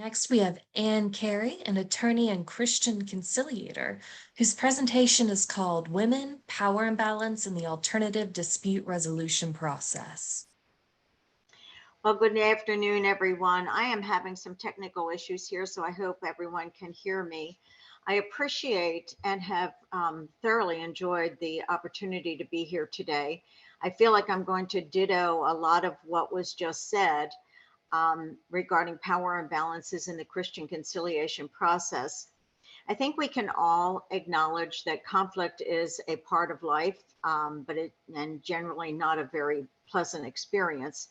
Next, we have Carey, an attorney and Christian conciliator, whose presentation is called Women, Power Imbalance, and the Alternative Dispute Resolution Process. Well, good afternoon, everyone. I am having some technical issues here, so I hope everyone can hear me. I appreciate and have thoroughly enjoyed the opportunity to be here today. I feel like I'm going to ditto a lot of what was just said regarding power imbalances in the Christian conciliation process. I think we can all acknowledge that conflict is a part of life, and generally not a very pleasant experience.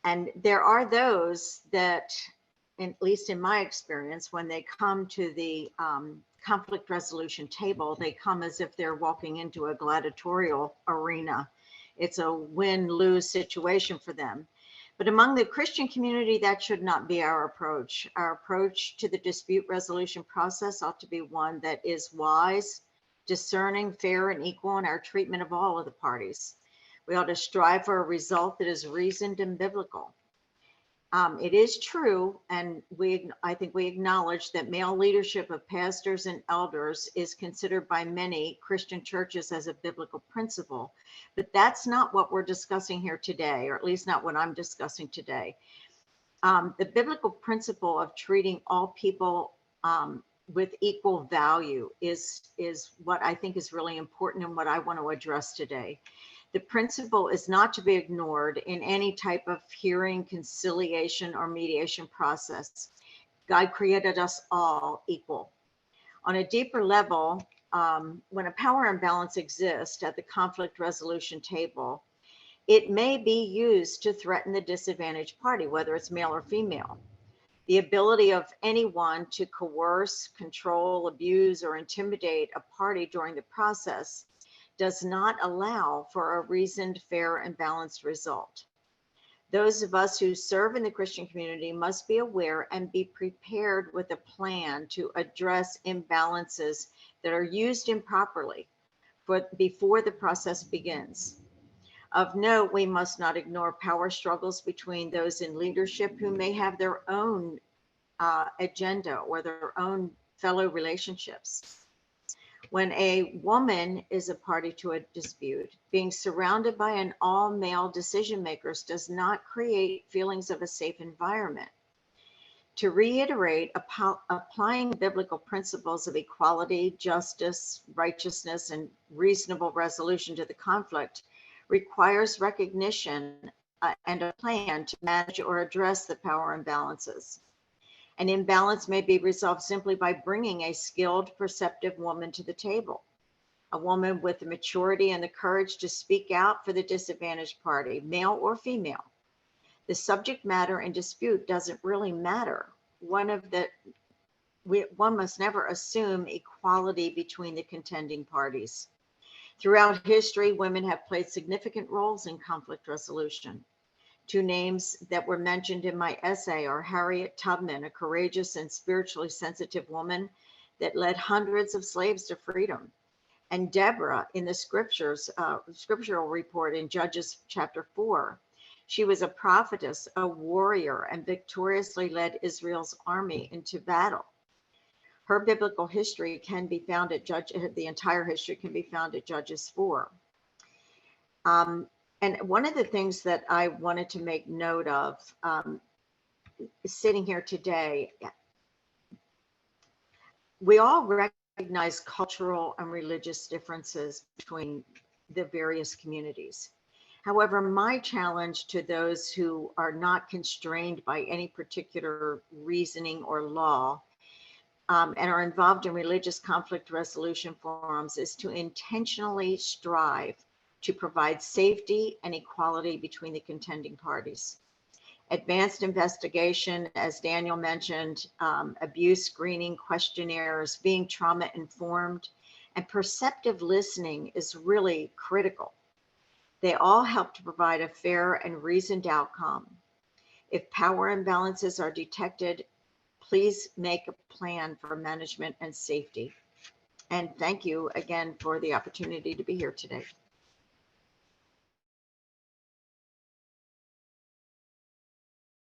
And there are those that, at least in my experience, when they come to the conflict resolution table, they come as if they're walking into a gladiatorial arena. It's a win-lose situation for them. But among the Christian community, that should not be our approach. Our approach to the dispute resolution process ought to be one that is wise, discerning, fair, and equal in our treatment of all of the parties. We ought to strive for a result that is reasoned and biblical. It is true, and I think we acknowledge that male leadership of pastors and elders is considered by many Christian churches as a biblical principle, but that's not what we're discussing here today, or at least not what I'm discussing today. The biblical principle of treating all people with equal value is what I think is really important and what I want to address today. The principle is not to be ignored in any type of hearing, conciliation, or mediation process. God created us all equal. On a deeper level, when a power imbalance exists at the conflict resolution table, it may be used to threaten the disadvantaged party, whether it's male or female. The ability of anyone to coerce, control, abuse, or intimidate a party during the process does not allow for a reasoned, fair, and balanced result. Those of us who serve in the Christian community must be aware and be prepared with a plan to address imbalances that are used improperly before the process begins. Of note, we must not ignore power struggles between those in leadership who may have their own agenda or their own fellow relationships. When a woman is a party to a dispute, being surrounded by an all-male decision makers does not create feelings of a safe environment. To reiterate, applying biblical principles of equality, justice, righteousness, and reasonable resolution to the conflict requires recognition and a plan to manage or address the power imbalances. An imbalance may be resolved simply by bringing a skilled, perceptive woman to the table, a woman with the maturity and the courage to speak out for the disadvantaged party, male or female. The subject matter in dispute doesn't really matter. One must never assume equality between the contending parties. Throughout history, women have played significant roles in conflict resolution. Two names that were mentioned in my essay are Harriet Tubman, a courageous and spiritually sensitive woman that led hundreds of slaves to freedom, and Deborah in the scriptural report in Judges chapter 4. She was a prophetess, a warrior, and victoriously led Israel's army into battle. Her biblical history can be found at the entire history can be found at Judges 4. And one of the things that I wanted to make note of sitting here today, we all recognize cultural and religious differences between the various communities. However, my challenge to those who are not constrained by any particular reasoning or law and are involved in religious conflict resolution forums is to intentionally strive to provide safety and equality between the contending parties. Advanced investigation, as Daniel mentioned, abuse screening questionnaires, being trauma informed, and perceptive listening is really critical. They all help to provide a fair and reasoned outcome. If power imbalances are detected, please make a plan for management and safety. And thank you again for the opportunity to be here today.